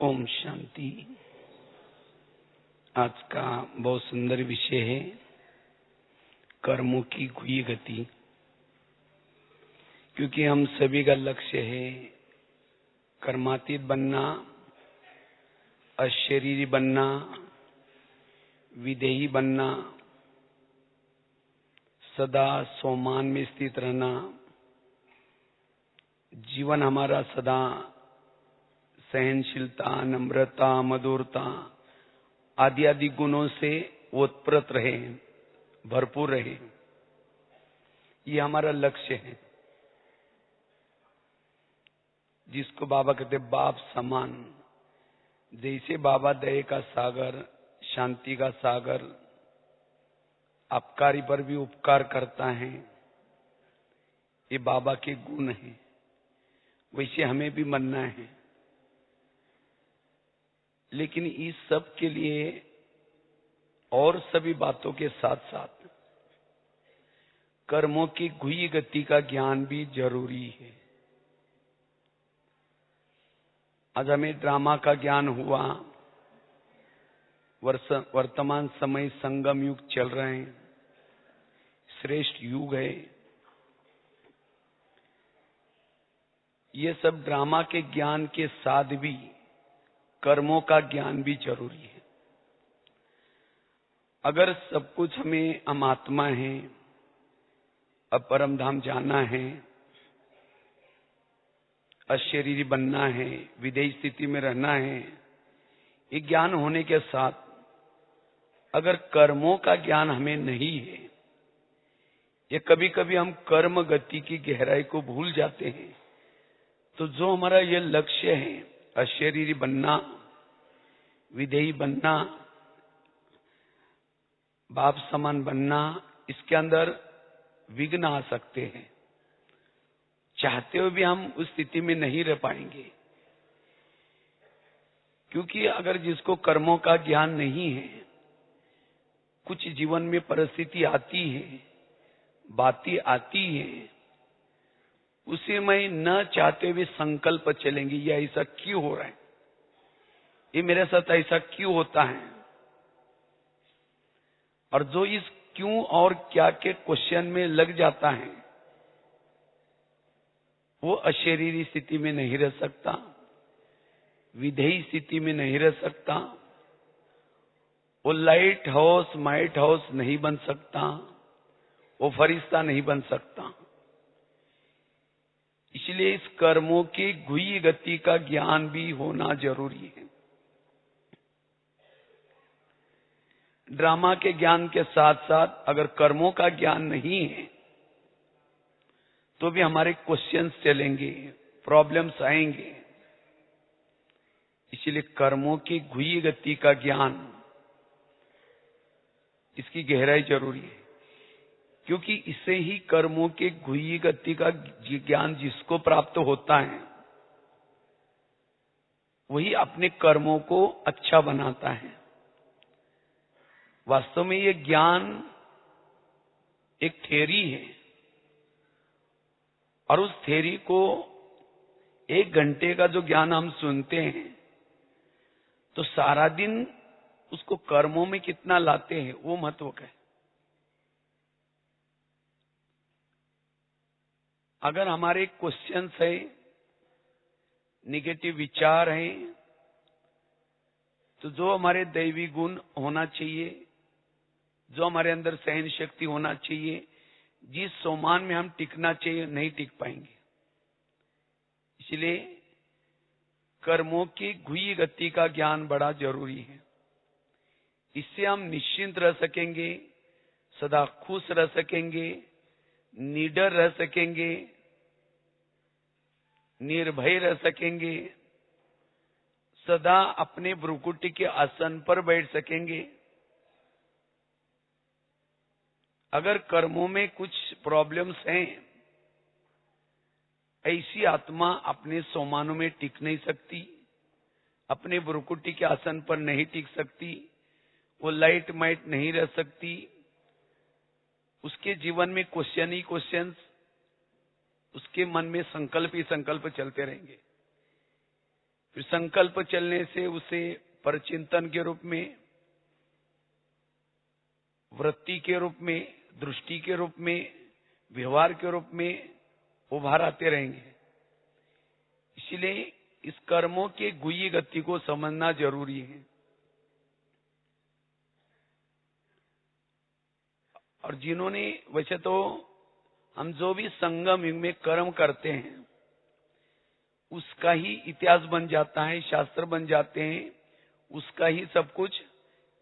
ओम शांति। आज का बहुत सुंदर विषय है कर्मों की गुई गति, क्योंकि हम सभी का लक्ष्य है कर्मातीत बनना, अशरीरी बनना, विदेही बनना, सदा सोमान में स्थित रहना। जीवन हमारा सदा सहनशीलता, नम्रता, मधुरता आदि आदि गुणों से ओतप्रोत रहे, भरपूर रहे। ये हमारा लक्ष्य है, जिसको बाबा कहते बाप समान। जैसे बाबा दया का सागर, शांति का सागर, अपकारी पर भी उपकार करता है, ये बाबा के गुण हैं। वैसे हमें भी बनना है, लेकिन इस सब के लिए और सभी बातों के साथ साथ कर्मों की गुई गति का ज्ञान भी जरूरी है। आज हमें ड्रामा का ज्ञान हुआ। वर्तमान समय संगम युग चल रहे हैं, श्रेष्ठ युग है। ये सब ड्रामा के ज्ञान के साथ भी कर्मों का ज्ञान भी जरूरी है। अगर सब कुछ हम आत्मा हैं, अब परम धाम जाना है, अशरीरी बनना है, विदेही स्थिति में रहना है, ये ज्ञान होने के साथ अगर कर्मों का ज्ञान हमें नहीं है, या कभी कभी हम कर्म गति की गहराई को भूल जाते हैं, तो जो हमारा ये लक्ष्य है अशरीरी बनना, विदेही बनना, बाप समान बनना, इसके अंदर विघ्न आ सकते हैं। चाहते हुए भी हम उस स्थिति में नहीं रह पाएंगे, क्योंकि अगर जिसको कर्मों का ज्ञान नहीं है, कुछ जीवन में परिस्थिति आती है, बातें आती है, उसे में न चाहते हुए संकल्प चलेंगे, ये ऐसा क्यों हो रहा है, ये मेरे साथ ऐसा क्यों होता है। और जो इस क्यों और क्या के क्वेश्चन में लग जाता है, वो अशरीरी स्थिति में नहीं रह सकता, विधेयी स्थिति में नहीं रह सकता, वो लाइट हाउस माइट हाउस नहीं बन सकता, वो फरिश्ता नहीं बन सकता। इसलिए इस कर्मों की गुई गति का ज्ञान भी होना जरूरी है। ड्रामा के ज्ञान के साथ साथ अगर कर्मों का ज्ञान नहीं है, तो भी हमारे क्वेश्चंस चलेंगे, प्रॉब्लम्स आएंगे। इसलिए कर्मों की गुई गति का ज्ञान, इसकी गहराई जरूरी है, क्योंकि इससे ही कर्मों के गुई गति का ज्ञान जिसको प्राप्त होता है, वही अपने कर्मों को अच्छा बनाता है। वास्तव में ये ज्ञान एक थ्योरी है, और उस थ्योरी को 1 घंटे का जो ज्ञान हम सुनते हैं, तो सारा दिन उसको कर्मों में कितना लाते हैं, वो महत्व का है। अगर हमारे क्वेश्चंस है, निगेटिव विचार है, तो जो हमारे दैवी गुण होना चाहिए, जो हमारे अंदर सहन शक्ति होना चाहिए, जिस सोमान में हम टिकना चाहिए, नहीं टिक पाएंगे। इसलिए कर्मों की गुई गति का ज्ञान बड़ा जरूरी है। इससे हम निश्चिंत रह सकेंगे, सदा खुश रह सकेंगे, निडर रह सकेंगे, निर्भय रह सकेंगे, सदा अपने भ्रुकुटी के आसन पर बैठ सकेंगे। अगर कर्मों में कुछ प्रॉब्लम्स हैं, ऐसी आत्मा अपने सोमानों में टिक नहीं सकती, अपने भ्रुकुटी के आसन पर नहीं टिक सकती, वो लाइट माइट नहीं रह सकती। उसके जीवन में क्वेश्चन ही क्वेश्चंस, उसके मन में संकल्प ही संकल्प चलते रहेंगे। फिर संकल्प चलने से उसे परचिंतन के रूप में, वृत्ति के रूप में, दृष्टि के रूप में, व्यवहार के रूप में उभार आते रहेंगे। इसलिए इस कर्मों के गुह्य गति को समझना जरूरी है। और जिन्होंने, वैसे तो हम जो भी संगम युग में कर्म करते हैं उसका ही इतिहास बन जाता है, शास्त्र बन जाते हैं, उसका ही सब कुछ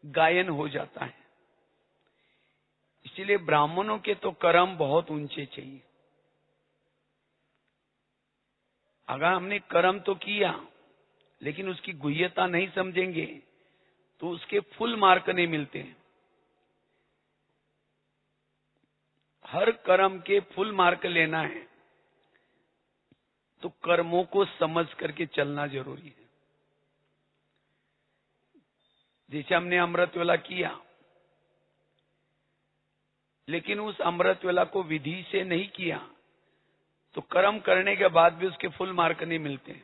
गायन हो जाता है। इसलिए ब्राह्मणों के तो कर्म बहुत ऊंचे चाहिए। अगर हमने कर्म तो किया लेकिन उसकी गुह्यता नहीं समझेंगे तो उसके फुल मार्क नहीं मिलते हैं। हर कर्म के फुल मार्क लेना है तो कर्मों को समझ करके चलना जरूरी है। जैसे हमने अमृत वेला किया लेकिन उस अमृत वेला को विधि से नहीं किया तो कर्म करने के बाद भी उसके फुल मार्क नहीं मिलते।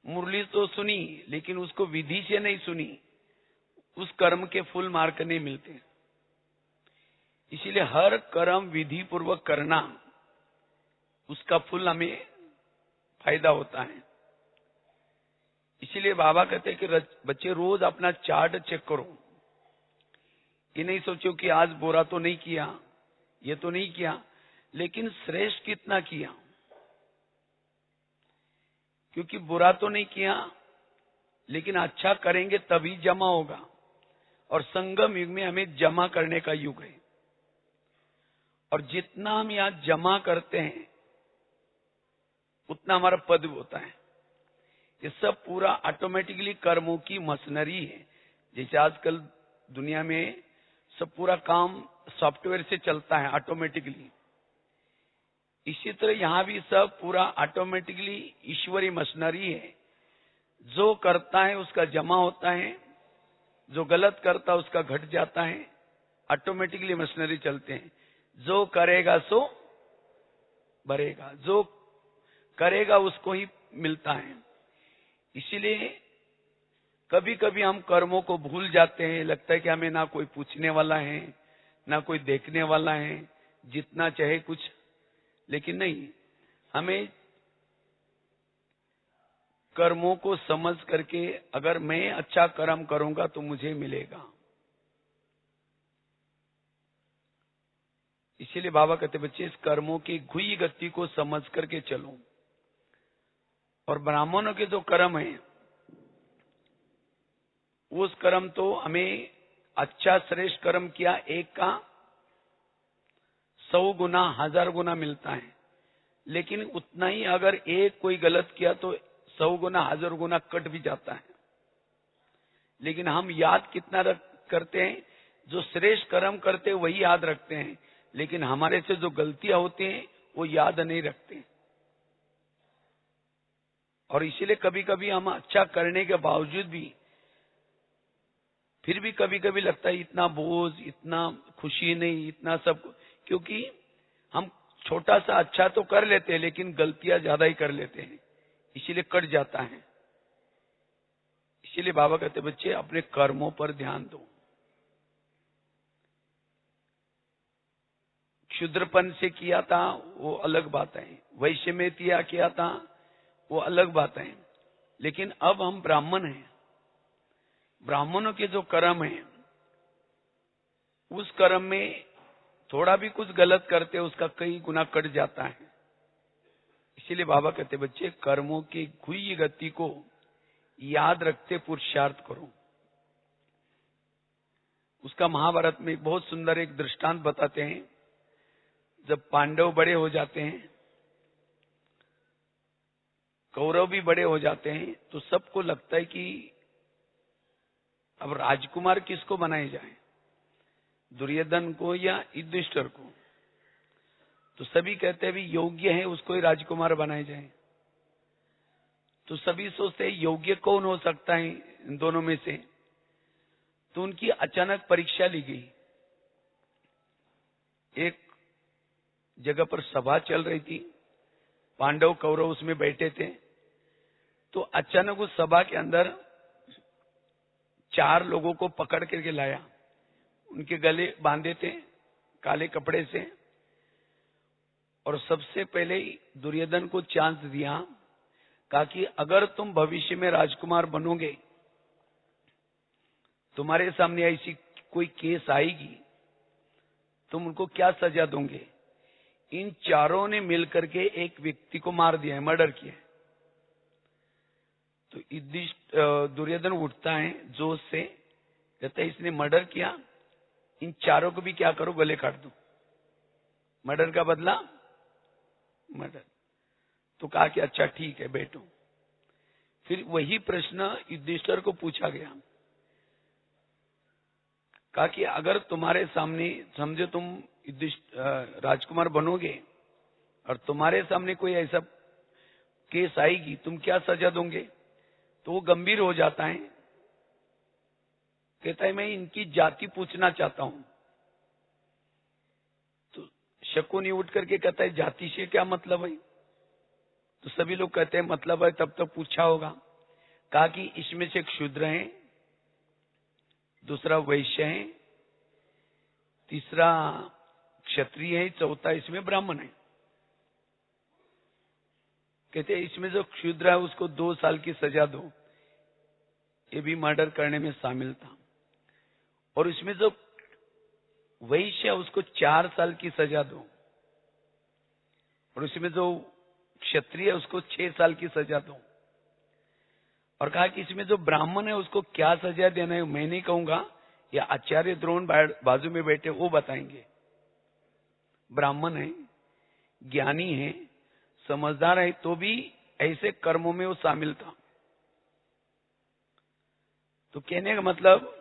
मुरली तो सुनी लेकिन उसको विधि से नहीं सुनी, उस कर्म के फुल मार्क नहीं मिलते। इसीलिए हर कर्म विधि पूर्वक करना, उसका फुल हमें फायदा होता है। इसीलिए बाबा कहते हैं कि बच्चे रोज अपना चार्ट चेक करो। ये नहीं सोचो कि आज बुरा तो नहीं किया, ये तो नहीं किया, लेकिन श्रेष्ठ कितना किया। क्योंकि बुरा तो नहीं किया लेकिन अच्छा करेंगे तभी जमा होगा। और संगम युग में हमें जमा करने का युग है। और जितना हम यहां जमा करते हैं उतना हमारा पद होता है। ये सब पूरा ऑटोमेटिकली कर्मों की मशीनरी है। जैसे आजकल दुनिया में सब पूरा काम सॉफ्टवेयर से चलता है ऑटोमेटिकली, इसी तरह यहां भी सब पूरा ऑटोमेटिकली ईश्वरी मशीनरी है। जो करता है उसका जमा होता है, जो गलत करता है उसका घट जाता है। ऑटोमेटिकली मशीनरी चलते हैं। जो करेगा सो भरेगा, जो करेगा उसको ही मिलता है। इसीलिए कभी कभी हम कर्मों को भूल जाते हैं। लगता है कि हमें ना कोई पूछने वाला है, ना कोई देखने वाला है, जितना चाहे कुछ। लेकिन नहीं, हमें कर्मों को समझ करके अगर मैं अच्छा कर्म करूंगा तो मुझे मिलेगा। इसीलिए बाबा कहते बच्चे इस कर्मों की गुह्य गति को समझ करके चलो। और ब्राह्मणों के जो कर्म है उस कर्म तो हमें अच्छा श्रेष्ठ कर्म किया एक का 100 गुना 1000 गुना मिलता है। लेकिन उतना ही अगर एक कोई गलत किया तो 100 गुना 1000 गुना कट भी जाता है। लेकिन हम याद कितना करते हैं? जो श्रेष्ठ कर्म करते हैं वही याद रखते हैं, लेकिन हमारे से जो गलतियां होती हैं वो याद नहीं रखते। और इसीलिए कभी कभी हम अच्छा करने के बावजूद भी फिर भी कभी कभी लगता है इतना बोझ, इतना खुशी नहीं, इतना सब, क्योंकि हम छोटा सा अच्छा तो कर लेते हैं लेकिन गलतियां ज्यादा ही कर लेते हैं, इसीलिए कट जाता है। इसीलिए बाबा कहते बच्चे अपने कर्मों पर ध्यान दो। क्षुद्रपन से किया था वो अलग बात है, वैश्य में किया था वो अलग बात है, लेकिन अब हम ब्राह्मण हैं। ब्राह्मणों के जो कर्म है उस कर्म में थोड़ा भी कुछ गलत करते उसका कई गुना कट जाता है। इसीलिए बाबा कहते बच्चे कर्मों की गुह्य गति को याद रखते पुरुषार्थ करो। उसका महाभारत में बहुत सुंदर एक दृष्टांत बताते हैं। जब पांडव बड़े हो जाते हैं, कौरव भी बड़े हो जाते हैं, तो सबको लगता है कि अब राजकुमार किसको बनाया जाए, दुर्योधन को या युधिष्ठिर को। तो सभी कहते हैं भी योग्य है उसको ही राजकुमार बनाया जाए। तो सभी सोचते हैं योग्य कौन हो सकता है इन दोनों में से। तो उनकी अचानक परीक्षा ली गई। एक जगह पर सभा चल रही थी, पांडव कौरव उसमें बैठे थे। तो अचानक उस सभा के अंदर 4 लोगों को पकड़ करके लाया, उनके गले बांधे थे काले कपड़े से, और सबसे पहले ही दुर्योधन को चांस दिया, कहा कि अगर तुम भविष्य में राजकुमार बनोगे, तुम्हारे सामने ऐसी कोई केस आएगी, तुम उनको क्या सजा दोगे। इन चारों ने मिलकर के एक व्यक्ति को मार दिया है, मर्डर किया है। तो दुर्योधन उठता है जोश से, कहता है इसने मर्डर किया, इन चारों को भी क्या करो, गले काट दो, मर्डर का बदला मर्डर। तो कहा कि अच्छा ठीक है बैठो। फिर वही प्रश्न युधिष्ठिर को पूछा गया, कहा कि अगर तुम्हारे सामने, समझो तुम राजकुमार बनोगे और तुम्हारे सामने कोई ऐसा केस आएगी, तुम क्या सजा दोगे। तो वो गंभीर हो जाता है, कहता है मैं इनकी जाति पूछना चाहता हूं। तो शकुनी उठ करके कहता है जाति से क्या मतलब है। तो सभी लोग कहते हैं मतलब है, तब तक पूछा होगा। कहा कि इसमें से एक शूद्र है, दूसरा वैश्य है, तीसरा क्षत्रिय है, चौथा इसमें ब्राह्मण है। कहते हैं इसमें जो क्षुद्र है उसको 2 साल की सजा दो, ये भी मर्डर करने में शामिल था। और इसमें जो वैश्य है उसको 4 साल की सजा दो, और इसमें जो क्षत्रिय है उसको 6 साल की सजा दो। और कहा कि इसमें जो ब्राह्मण है उसको क्या सजा देना है मैं नहीं कहूंगा, या आचार्य द्रोण बाजू में बैठे वो बताएंगे। ब्राह्मण है, ज्ञानी है, समझदार है, तो भी ऐसे कर्मों में वो शामिल था। तो कहने का मतलब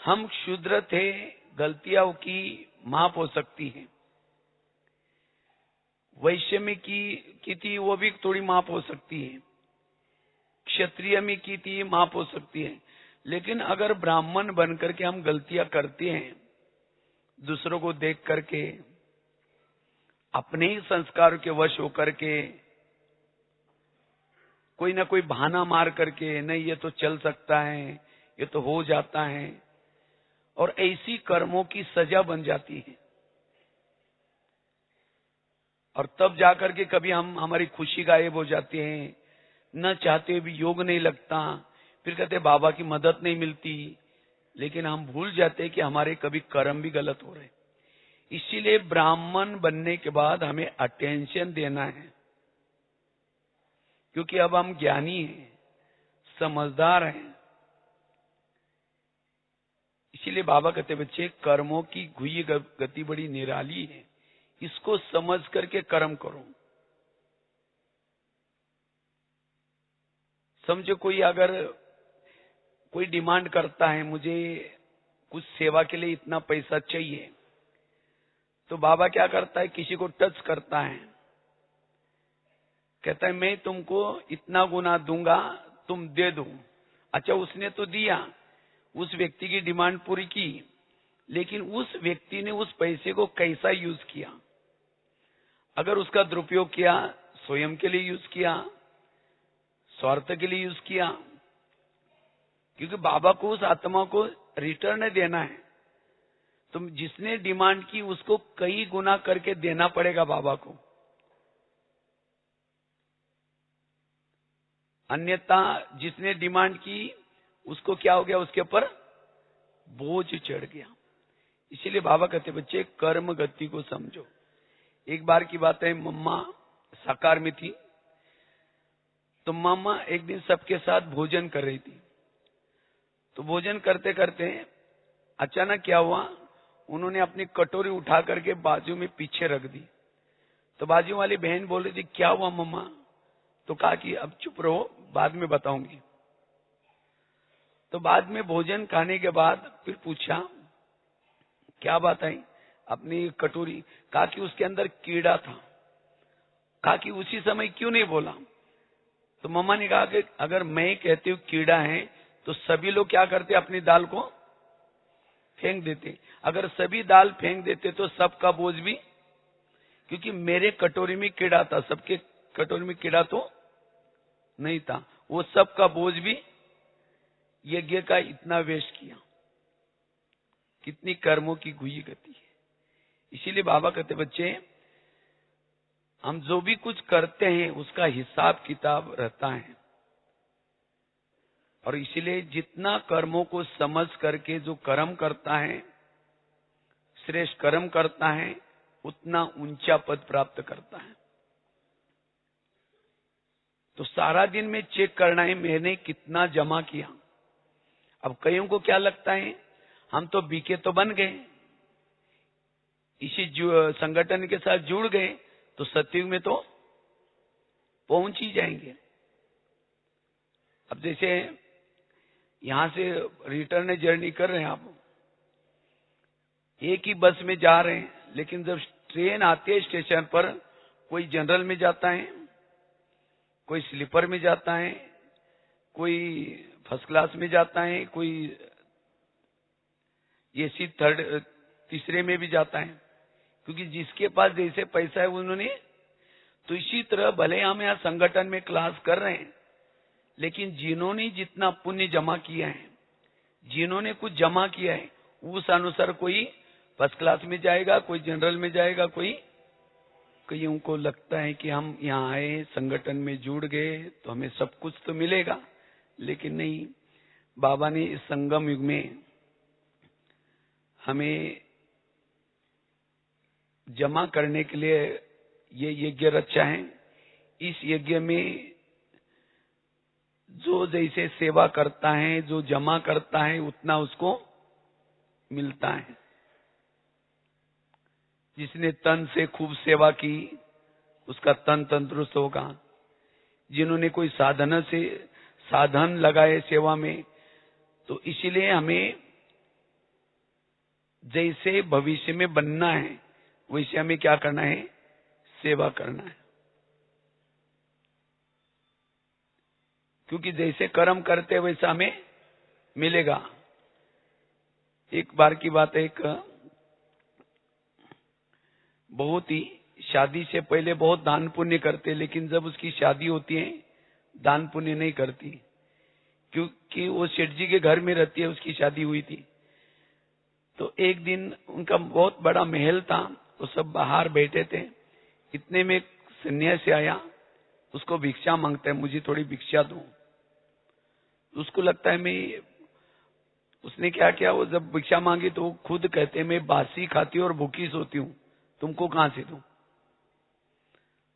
हम क्षुद्र थे, गलतियां की माफ हो सकती है। वैश्य में की थी वो भी थोड़ी माफ हो सकती है, क्षत्रिय में की थी माफ हो सकती है। लेकिन अगर ब्राह्मण बनकर के हम गलतियां करते हैं, दूसरों को देख करके, अपने ही संस्कार के वश होकर के, कोई ना कोई बहाना मार करके, नहीं ये तो चल सकता है, ये तो हो जाता है, और ऐसी कर्मों की सजा बन जाती है। और तब जाकर के कभी हमारी खुशी गायब हो जाती है, न चाहते हुए भी योग नहीं लगता, फिर कहते बाबा की मदद नहीं मिलती। लेकिन हम भूल जाते हैं कि हमारे कभी कर्म भी गलत हो रहे। इसीलिए ब्राह्मण बनने के बाद हमें अटेंशन देना है, क्योंकि अब हम ज्ञानी हैं, समझदार हैं। इसीलिए बाबा कहते बच्चे कर्मों की घुई गति बड़ी निराली है, इसको समझ करके कर्म करो। समझो कोई अगर कोई डिमांड करता है, मुझे कुछ सेवा के लिए इतना पैसा चाहिए, तो बाबा क्या करता है, किसी को टच करता है, कहता है मैं तुमको इतना गुना दूंगा, तुम दे दो। अच्छा उसने तो दिया, उस व्यक्ति की डिमांड पूरी की, लेकिन उस व्यक्ति ने उस पैसे को कैसा यूज किया। अगर उसका दुरुपयोग किया, स्वयं के लिए यूज किया, स्वार्थ के लिए यूज किया, क्योंकि बाबा को उस आत्मा को रिटर्न देना है। तो जिसने डिमांड की उसको कई गुना करके देना पड़ेगा बाबा को, अन्यथा जिसने डिमांड की उसको क्या हो गया, उसके ऊपर बोझ चढ़ गया। इसीलिए बाबा कहते बच्चे कर्म गति को समझो। एक बार की बात है, मम्मा साकार में थी, तो मम्मा एक दिन सबके साथ भोजन कर रही थी। तो भोजन करते करते अचानक क्या हुआ, उन्होंने अपनी कटोरी उठा करके बाजू में पीछे रख दी। तो बाजू वाली बहन बोल रही थी क्या हुआ मम्मा। तो कहा कि अब चुप रहो, बाद में बताऊंगी। तो बाद में भोजन खाने के बाद फिर पूछा क्या बात आई, अपनी कटोरी, कहा कि उसके अंदर कीड़ा था। कहा कि उसी समय क्यों नहीं बोला। तो मम्मा ने कहा कि अगर मैं कहती हूँ कीड़ा है तो सभी लोग क्या करते, अपनी दाल को फेंक देते। अगर सभी दाल फेंक देते तो सबका बोझ भी, क्योंकि मेरे कटोरी में कीड़ा था, सबके कटोरी में कीड़ा तो नहीं था। वो सब का बोझ भी यज्ञ का इतना वेस्ट किया। कितनी कर्मों की गुई गति है। इसीलिए बाबा कहते बच्चे, हम जो भी कुछ करते हैं उसका हिसाब किताब रहता है, और इसीलिए जितना कर्मों को समझ करके जो कर्म करता है, श्रेष्ठ कर्म करता है, उतना ऊंचा पद प्राप्त करता है। तो सारा दिन में चेक करना है मैंने कितना जमा किया। अब कईयों को क्या लगता है, हम तो बीके तो बन गए, इसी संगठन के साथ जुड़ गए तो सतयुग में तो पहुंच ही जाएंगे। अब जैसे यहां से रिटर्न जर्नी कर रहे हैं, आप एक ही बस में जा रहे हैं, लेकिन जब ट्रेन आती है स्टेशन पर, कोई जनरल में जाता है, कोई स्लीपर में जाता है, कोई फर्स्ट क्लास में जाता है, कोई एसी तीसरे में भी जाता है, क्योंकि जिसके पास जैसे पैसा है उन्होंने। तो इसी तरह भले हम यहाँ संगठन में क्लास कर रहे हैं, लेकिन जिन्होंने जितना पुण्य जमा किया है, जिन्होंने कुछ जमा किया है, उस अनुसार कोई फर्स्ट क्लास में जाएगा, कोई जनरल में जाएगा, कईयों को लगता है कि हम यहाँ आए, संगठन में जुड़ गए तो हमें सब कुछ तो मिलेगा, लेकिन नहीं। बाबा ने इस संगम युग में हमें जमा करने के लिए ये यज्ञ रचा है। इस यज्ञ में जो जैसे सेवा करता है, जो जमा करता है, उतना उसको मिलता है। जिसने तन से खूब सेवा की, उसका तन तंदुरुस्त होगा। जिन्होंने कोई साधन लगाए सेवा में, तो इसीलिए हमें जैसे भविष्य में बनना है, वैसे हमें क्या करना है, सेवा करना है। क्योंकि जैसे कर्म करते वैसा हमें मिलेगा। एक बार की बात है, एक बहुत ही शादी से पहले बहुत दान पुण्य करते, लेकिन जब उसकी शादी होती है दान पुण्य नहीं करती, क्योंकि वो सेठ जी के घर में रहती है, उसकी शादी हुई थी। तो एक दिन उनका बहुत बड़ा महल था, वो सब बाहर बैठे थे। इतने में एक सन्यासी आया, उसको भिक्षा मांगता है, मुझे थोड़ी भिक्षा दो। उसको लगता है उसने क्या किया, वो जब भिक्षा मांगी तो वो खुद कहते हैं मैं बासी खाती हूँ और भूखी सोती हूँ, तुमको कहां से दूं।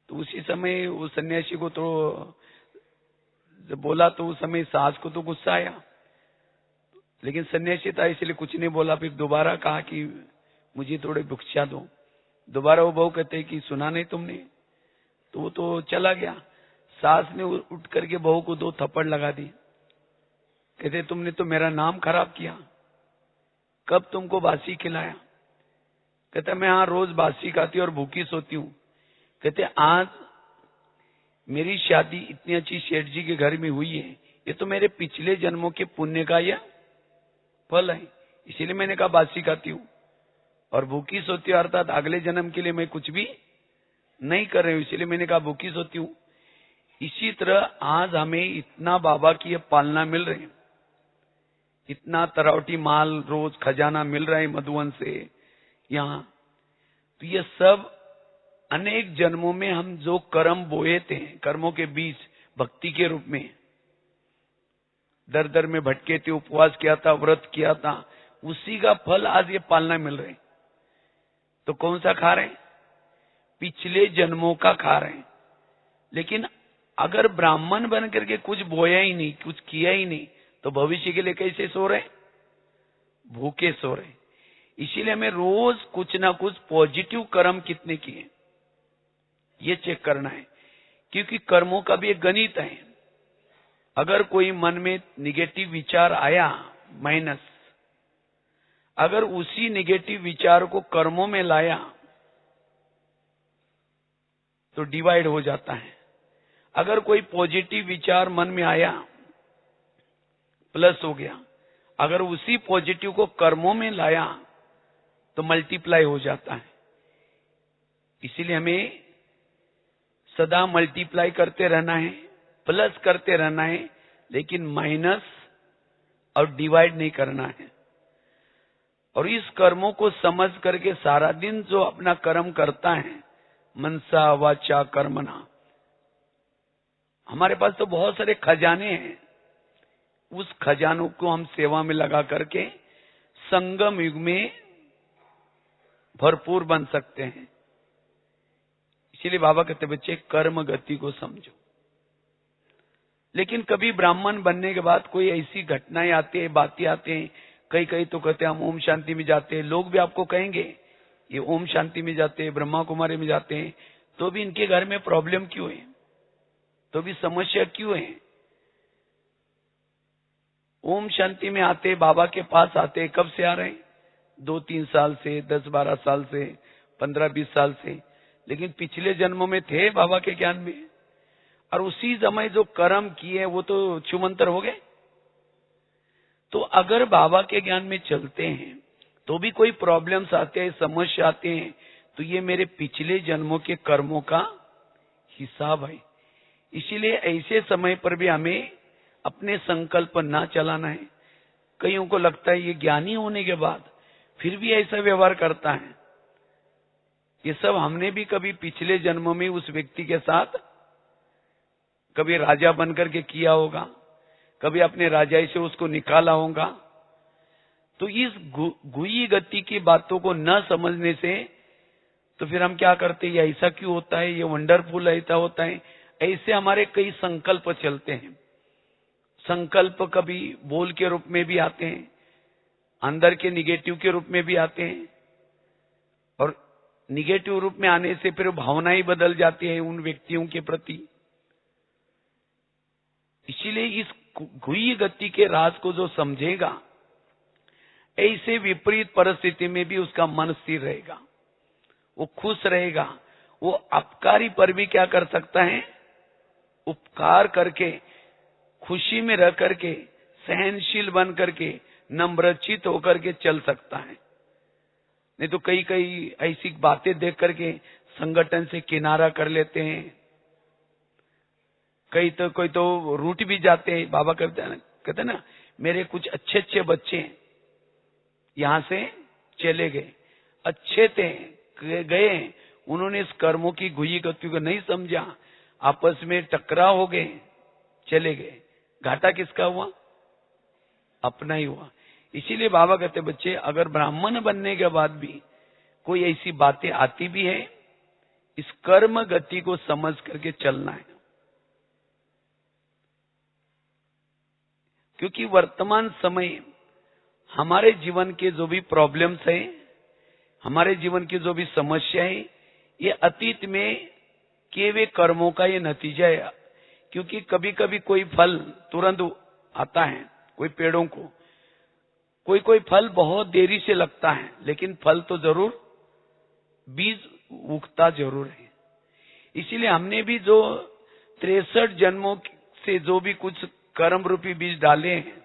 तो उसी समय वो सन्यासी को तो जब बोला, तो उस समय सास को तो गुस्सा आया, लेकिन सन्यासी था इसलिए कुछ नहीं बोला। फिर दोबारा कहा कि मुझे थोड़ी भिक्षा दो। दोबारा वो बहू कहते कि सुना नहीं तुमने, तो वो तो चला गया। सास ने उठ करके बहू को 2 थप्पड़ लगा दी। कहते तुमने तो मेरा नाम खराब किया, कब तुमको बासी खिलाया। कहता मैं हाँ रोज बासी खाती और भूखी सोती हूँ। कहते आज मेरी शादी इतनी अच्छी सेठ जी के घर में हुई है, ये तो मेरे पिछले जन्मों के पुण्य का यह फल है, इसीलिए मैंने कहा बासी खाती हूँ। और भूखी सोती हूँ अर्थात अगले जन्म के लिए मैं कुछ भी नहीं कर रही हूँ, इसीलिए मैंने कहा भूखी सोती हूँ। इसी तरह आज हमें इतना बाबा की पालना मिल रही है, इतना तरावटी माल रोज खजाना मिल रहा है मधुवन से यहाँ। तो ये सब अनेक जन्मों में हम जो कर्म बोए थे, कर्मों के बीच भक्ति के रूप में दर दर में भटके थे, उपवास किया था, व्रत किया था, उसी का फल आज ये पालना मिल रहे। तो कौन सा खा रहे? पिछले जन्मों का खा रहे हैं। लेकिन अगर ब्राह्मण बन करके कुछ बोया ही नहीं, कुछ किया ही नहीं, तो भविष्य के लिए कैसे सो रहे? भूखे सो रहे। इसीलिए हमें रोज कुछ ना कुछ पॉजिटिव कर्म कितने किए ये चेक करना है, क्योंकि कर्मों का भी एक गणित है। अगर कोई मन में निगेटिव विचार आया माइनस, अगर उसी निगेटिव विचार को कर्मों में लाया तो डिवाइड हो जाता है। अगर कोई पॉजिटिव विचार मन में आया प्लस हो गया, अगर उसी पॉजिटिव को कर्मों में लाया तो मल्टीप्लाई हो जाता है। इसीलिए हमें सदा मल्टीप्लाई करते रहना है, प्लस करते रहना है, लेकिन माइनस और डिवाइड नहीं करना है। और इस कर्मों को समझ करके सारा दिन जो अपना कर्म करता है, मनसा वाचा कर्मणा, हमारे पास तो बहुत सारे खजाने हैं, उस खजानों को हम सेवा में लगा करके संगम युग में भरपूर बन सकते हैं। इसीलिए बाबा कहते बच्चे कर्म गति को समझो। लेकिन कभी ब्राह्मण बनने के बाद कोई ऐसी घटनाएं आती है, बातें आते हैं, कई कई तो कहते हैं हम ओम शांति में जाते हैं, लोग भी आपको कहेंगे ये ओम शांति में जाते हैं, ब्रह्मा कुमारी में जाते हैं, तो भी इनके घर में प्रॉब्लम क्यों है, तो भी समस्या क्यों है? ओम शांति में आते, बाबा के पास आते, कब से आ रहे हैं? 2-3 साल से, 10-12 साल से, 15-20 साल से, लेकिन पिछले जन्मों में थे बाबा के ज्ञान में, और उसी समय जो कर्म किए वो तो छुमंतर हो गए। तो अगर बाबा के ज्ञान में चलते हैं तो भी कोई प्रॉब्लम्स आते हैं, समस्या आते हैं, तो ये मेरे पिछले जन्मों के कर्मों का हिसाब है। इसीलिए ऐसे समय पर भी हमें अपने संकल्प ना चलाना है। कईयों को लगता है ये ज्ञानी होने के बाद फिर भी ऐसा व्यवहार करता है। ये सब हमने भी कभी पिछले जन्मों में उस व्यक्ति के साथ कभी राजा बनकर के किया होगा, कभी अपने राजाई से उसको निकाला होगा। तो इस गुई गति की बातों को न समझने से तो फिर हम क्या करते हैं, ये ऐसा क्यों होता है, ये वंडरफुल ऐसा होता है, ऐसे हमारे कई संकल्प चलते हैं। संकल्प कभी बोल के रूप में भी आते हैं, अंदर के निगेटिव के रूप में भी आते हैं, और निगेटिव रूप में आने से फिर भावनाएं बदल जाती है उन व्यक्तियों के प्रति। इसीलिए इस गुई गति के राज को जो समझेगा, ऐसे विपरीत परिस्थिति में भी उसका मन स्थिर रहेगा, वो खुश रहेगा, वो अपकारी पर भी क्या कर सकता है, उपकार करके, खुशी में रह करके, सहनशील बन करके, नम्रचित होकर के चल सकता है। नहीं तो कई कई ऐसी बातें देख करके संगठन से किनारा कर लेते हैं, कोई तो रूठ भी जाते हैं। बाबा कहते ना, मेरे कुछ अच्छे अच्छे बच्चे यहां से चले गए, अच्छे थे, गए, उन्होंने इस कर्मों की गुई गति को नहीं समझा, आपस में टकराव हो गए, चले गए। घाटा किसका हुआ? अपना ही हुआ। इसीलिए बाबा कहते बच्चे, अगर ब्राह्मण बनने के बाद भी कोई ऐसी बातें आती भी है, इस कर्म गति को समझ करके चलना है। क्योंकि वर्तमान समय हमारे जीवन के जो भी प्रॉब्लम्स हैं, हमारे जीवन की जो भी समस्या है, ये अतीत में किए हुए कर्मों का ये नतीजा है। क्योंकि कभी कभी कोई फल तुरंत आता है, कोई पेड़ों को, कोई फल बहुत देरी से लगता है, लेकिन फल तो जरूर, बीज उगता जरूर है। इसीलिए हमने भी जो 63 जन्मों से जो भी कुछ कर्म रूपी बीज डाले हैं,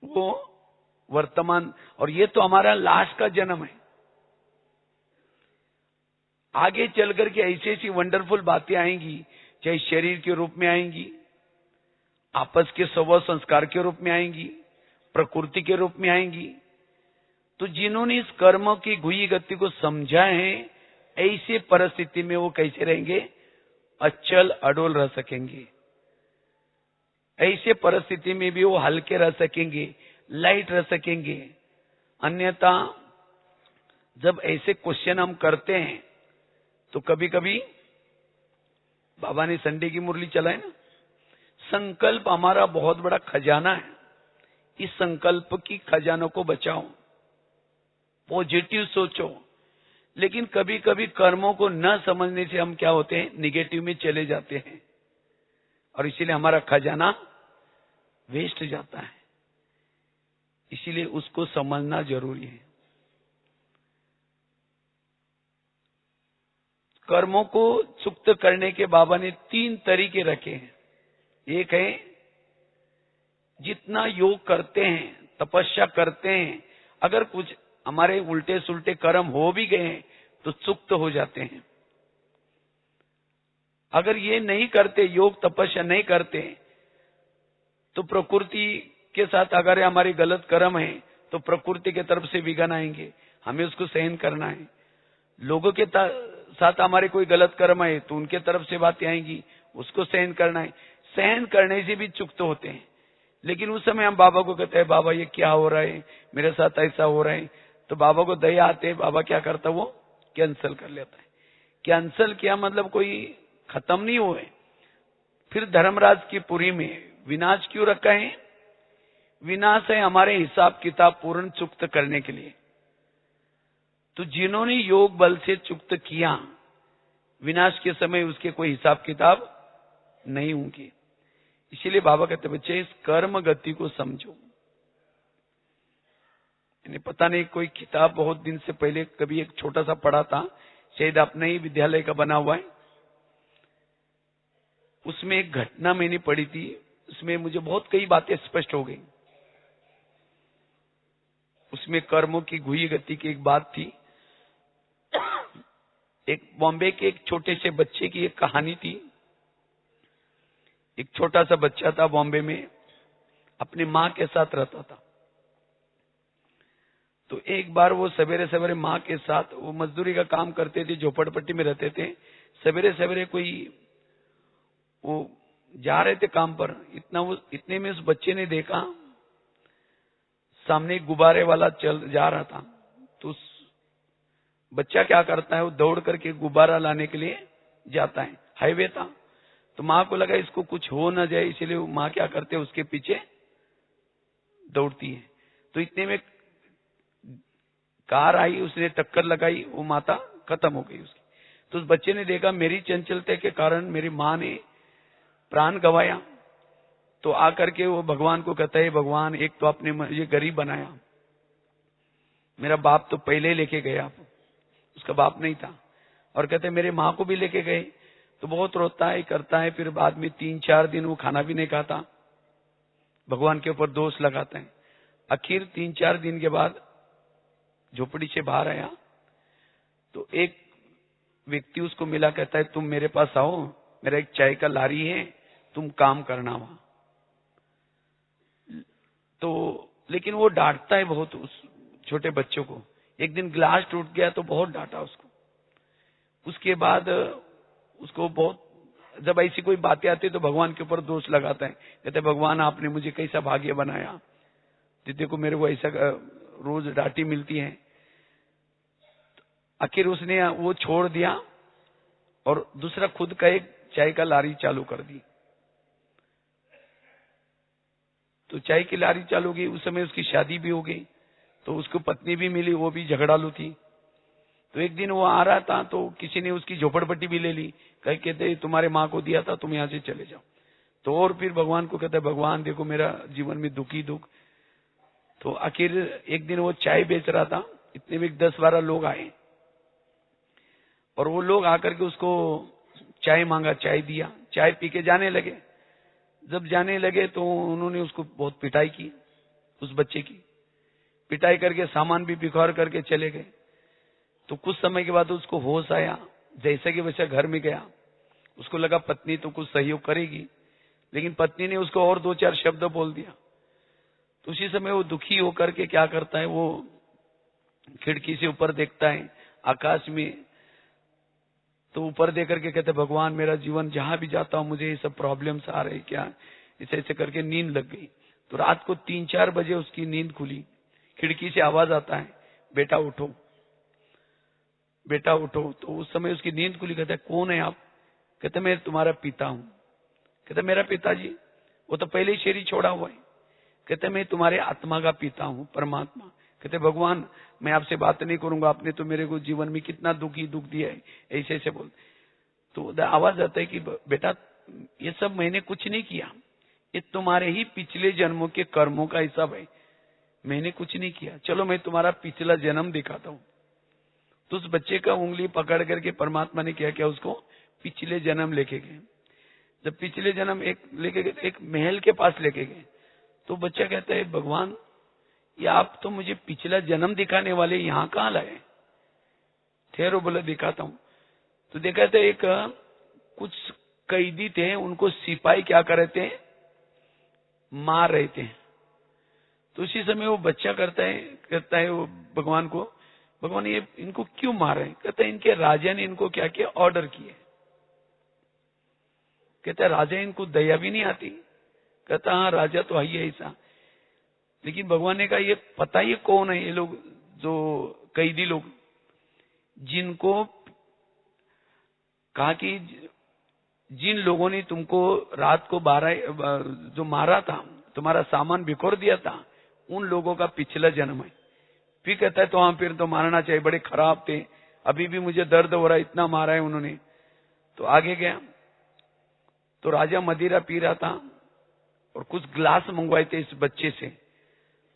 वो वर्तमान, और ये तो हमारा लास्ट का जन्म है। आगे चल करके ऐसी ऐसी वंडरफुल बातें आएंगी, चाहे शरीर के रूप में आएंगी, आपस के स्वभाव संस्कार के रूप में आएंगी, प्रकृति के रूप में आएंगी। तो जिन्होंने इस कर्म की गुई गति को समझा है, ऐसे परिस्थिति में वो कैसे रहेंगे, अचल अडोल रह सकेंगे। ऐसे परिस्थिति में भी वो हल्के रह सकेंगे, लाइट रह सकेंगे। अन्यथा जब ऐसे क्वेश्चन हम करते हैं तो कभी कभी, बाबा ने संडे की मुरली चलाई ना, संकल्प हमारा बहुत बड़ा खजाना है, इस संकल्प की खजानों को बचाओ, पॉजिटिव सोचो। लेकिन कभी कभी कर्मों को न समझने से हम क्या होते हैं, निगेटिव में चले जाते हैं, और इसीलिए हमारा खजाना वेस्ट जाता है। इसीलिए उसको समझना जरूरी है। कर्मों को सुक्त करने के बाबा ने 3 तरीके रखे हैं। एक है, जितना योग करते हैं, तपस्या करते हैं, अगर कुछ हमारे उल्टे सुल्टे कर्म हो भी गए हैं तो सुक्त हो जाते हैं। अगर ये नहीं करते, योग तपस्या नहीं करते, तो प्रकृति के साथ अगर हमारे गलत कर्म है तो प्रकृति के तरफ से विघ्न आएंगे, हमें उसको सहन करना है। लोगों के साथ हमारे कोई गलत कर्म है तो उनके तरफ से बातें आएंगी, उसको सहन करना है। सहन करने से भी चुप तो होते हैं, लेकिन उस समय हम बाबा को कहते हैं बाबा ये क्या हो रहा है, मेरे साथ ऐसा हो रहा है, तो बाबा को दया आते है। बाबा क्या करता, वो कैंसल कर लेता है। कैंसल किया मतलब कोई खत्म नहीं हुए। फिर धर्मराज की पुरी में विनाश क्यों रखा है? विनाश है हमारे हिसाब किताब पूर्ण चुक्त करने के लिए। तो जिन्होंने योग बल से चुक्त किया, विनाश के समय उसके कोई हिसाब किताब नहीं होंगे। इसीलिए बाबा कहते बच्चे इस कर्म गति को समझो। इन्हें पता नहीं, कोई किताब बहुत दिन से पहले कभी एक छोटा सा पढ़ा था, शायद अपने ही विद्यालय का बना हुआ है। उसमें एक घटना मैंने पढ़ी थी, उसमें मुझे बहुत कई बातें स्पष्ट हो गई। उसमें कर्मों की घुई गति की एक बात थी। एक बॉम्बे के एक छोटे से बच्चे की एक कहानी थी। एक छोटा सा बच्चा था बॉम्बे में, अपनी माँ के साथ रहता था। तो एक बार वो सवेरे सवेरे माँ के साथ, वो मजदूरी का काम करते थे, झोपड़पट्टी में रहते थे। सवेरे सवेरे कोई वो जा रहे थे काम पर, इतने में उस बच्चे ने देखा सामने एक गुब्बारे वाला चल जा रहा था। तो उस बच्चा क्या करता है, वो दौड़ करके गुब्बारा लाने के लिए जाता है। हाईवे था, तो माँ को लगा इसको कुछ हो ना जाए, इसलिए माँ क्या करते है, उसके पीछे दौड़ती है। तो इतने में कार आई, उसने टक्कर लगाई, वो माता खत्म हो गई उसकी। तो उस बच्चे ने देखा मेरी चंचलता के कारण मेरी माँ ने प्राण गंवाया। तो आकर के वो भगवान को कहता है, भगवान एक तो आपने ये गरीब बनाया, मेरा बाप तो पहले ही लेके गया, उसका बाप नहीं था, और कहते मेरे माँ को भी लेके गए। तो बहुत रोता है, करता है। फिर बाद में 3-4 दिन वो खाना भी नहीं खाता, भगवान के ऊपर दोष लगाता है। आखिर 3-4 दिन के बाद झोपड़ी से बाहर आया, तो एक व्यक्ति उसको मिला, कहता है तुम मेरे पास आओ, मेरा एक चाय का लारी है, तुम काम करना वहां। तो लेकिन वो डांटता है बहुत उस छोटे बच्चों को। एक दिन ग्लास टूट गया तो बहुत डांटा उसको। उसके बाद उसको बहुत, जब ऐसी कोई बातें आती तो भगवान के ऊपर दोष लगाता है, कहते भगवान आपने मुझे कैसा भाग्य बनाया, देखो मेरे को ऐसा रोज डांटी मिलती है। आखिर उसने वो छोड़ दिया और दूसरा खुद का एक चाय का लारी चालू कर दी। तो चाय की लारी चालू की, उस समय उसकी शादी भी हो गई, तो उसको पत्नी भी मिली, वो भी झगड़ालू थी। तो एक दिन वो आ रहा था, तो किसी ने उसकी झोपड़पट्टी भी ले ली, कहते तुम्हारे माँ को दिया था, तुम यहाँ से चले जाओ। तो और फिर भगवान को कहता है भगवान देखो मेरा जीवन में दुखी दुख। तो आखिर एक दिन वो चाय बेच रहा था, इतने में 10-12 लोग आए, और वो लोग आकर के उसको चाय मांगा, चाय दिया, चाय पी के जाने लगे। जब जाने लगे तो उन्होंने उसको बहुत पिटाई की, उस बच्चे की पिटाई करके सामान भी बिखर करके चले गए। तो कुछ समय के बाद उसको होश आया, जैसे कि वैसे घर में गया। उसको लगा पत्नी तो कुछ सहयोग करेगी, लेकिन पत्नी ने उसको और 2-4 शब्द बोल दिया। तो उसी समय वो दुखी होकर के क्या करता है, वो खिड़की से ऊपर देखता है आकाश में। तो ऊपर देख करके कहते भगवान मेरा जीवन जहां भी जाता हूं मुझे ये सब प्रॉब्लम्स आ रही क्या, ऐसे ऐसे करके नींद लग गई। तो रात को 3-4 बजे उसकी नींद खुली, खिड़की से आवाज आता है बेटा उठो, बेटा उठो। तो उस समय उसकी नींद खुली। कहता है कौन है आप? कहते मैं तुम्हारा पिता हूं। कहते मेरा पिताजी? वो तो पहले ही शरीर छोड़ा हुआ है। कहते मैं तुम्हारे आत्मा का पिता हूं, परमात्मा। कहते भगवान मैं आपसे बात नहीं करूंगा, आपने तो मेरे को जीवन में कितना दुख दिया है, ऐसे ऐसे बोल। तो आवाज आता है कि बेटा ये सब मैंने कुछ नहीं किया, ये तुम्हारे ही पिछले जन्मों के कर्मों का हिसाब है, मैंने कुछ नहीं किया, चलो मैं तुम्हारा पिछला जन्म दिखाता हूं। तो उस बच्चे का उंगली पकड़ करके परमात्मा ने क्या उसको पिछले जन्म लेके गए। जब पिछले जन्म लेके गए, एक महल के पास लेके गए। तो बच्चा कहता है भगवान ये आप तो मुझे पिछला जन्म दिखाने वाले यहाँ कहाँ लाए? ठहरो बोले दिखाता हूं। तो देखा था एक कुछ कैदी थे, उनको सिपाही क्या कर रहे थे, मार रहे थे। तो उसी समय वो बच्चा कहता है वो भगवान को, भगवान ये इनको क्यों मार रहे हैं? कहता है इनके राजा ने इनको क्या किया, ऑर्डर किए। कहता है राजा इनको दया भी नहीं आती? कहता हाँ राजा तो है ही ऐसा। लेकिन भगवान ने कहा ये पता ही कौन है ये लोग, जो कैदी लोग, जिनको कहा कि जिन लोगों ने तुमको रात को 12 जो मारा था, तुम्हारा सामान बिखोर दिया था, उन लोगों का पिछला जन्म है। फिर कहता है तो हाँ फिर तो मारना चाहिए, बड़े खराब थे, अभी भी मुझे दर्द हो रहा है, इतना मारा है उन्होंने। तो आगे गया तो राजा मदिरा पी रहा था और कुछ ग्लास मंगवाए थे इस बच्चे से।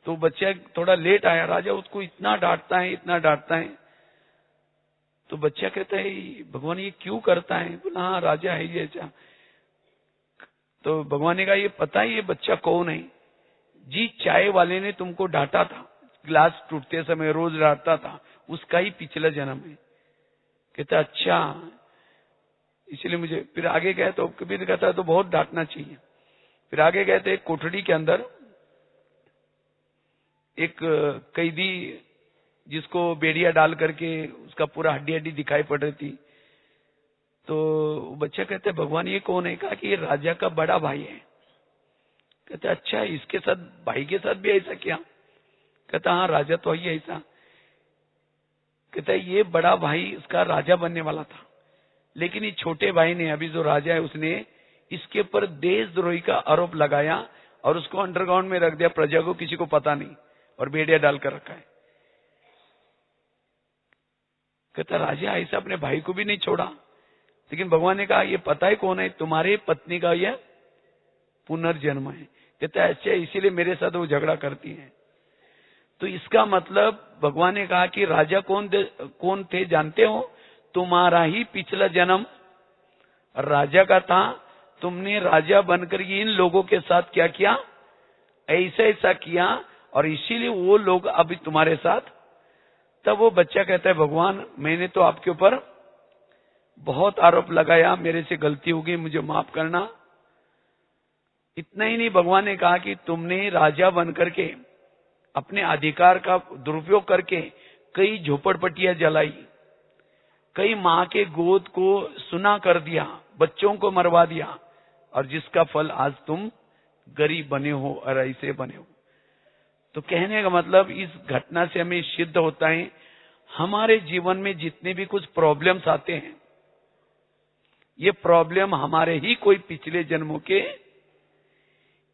तो बच्चा थोड़ा लेट आया, राजा उसको इतना डांटता है, इतना डांटता है। तो बच्चा कहता है भगवान ये क्यों करता है? बोला हाँ राजा है ये ऐसा। तो भगवान ने कहा ये पता है ये बच्चा कौन है? जी चाय वाले ने तुमको डांटा था, ग्लास टूटते समय रोज डांटता था, उसका ही पिछला जन्म है। कहता अच्छा, इसलिए मुझे। फिर आगे गए तो कबीर कहता है तो बहुत डांटना चाहिए। फिर आगे गए थे, एक कोठड़ी के अंदर एक कैदी जिसको बेड़िया डाल करके उसका पूरा हड्डी हड्डी दिखाई पड़ रही थी। तो बच्चा कहते भगवान ये कौन है? कहा कि ये राजा का बड़ा भाई है। कहते अच्छा, इसके साथ भाई के साथ भी ऐसा किया? कहता हाँ राजा तो ही ऐसा। कहता है ये बड़ा भाई उसका राजा बनने वाला था, लेकिन ये छोटे भाई ने, अभी जो राजा है, उसने इसके ऊपर देशद्रोही का आरोप लगाया और उसको अंडरग्राउंड में रख दिया, प्रजा को किसी को पता नहीं, और बेड़िया डालकर रखा है। कहता राजा ऐसा अपने भाई को भी नहीं छोड़ा। लेकिन भगवान ने कहा ये पता है कौन है? तुम्हारे पत्नी का यह पुनर्जन्म है। कहता है अच्छा, इसीलिए मेरे साथ वो झगड़ा करती है। तो इसका मतलब भगवान ने कहा कि राजा कौन थे जानते हो? तुम्हारा ही पिछला जन्म राजा का था। तुमने राजा बनकर इन लोगों के साथ क्या किया? ऐसा ऐसा किया, और इसीलिए वो लोग अभी तुम्हारे साथ। तब वो बच्चा कहता है भगवान मैंने तो आपके ऊपर बहुत आरोप लगाया, मेरे से गलती हो गई, मुझे माफ करना। इतना ही नहीं, भगवान ने कहा कि तुमने राजा बनकर के अपने अधिकार का दुरुपयोग करके कई झोपड़पट्टियां जलाई, कई मां के गोद को सुना कर दिया, बच्चों को मरवा दिया, और जिसका फल आज तुम गरीब बने हो और ऐसे बने हो। तो कहने का मतलब इस घटना से हमें सिद्ध होता है हमारे जीवन में जितने भी कुछ प्रॉब्लम्स आते हैं, ये प्रॉब्लम हमारे ही कोई पिछले जन्मों के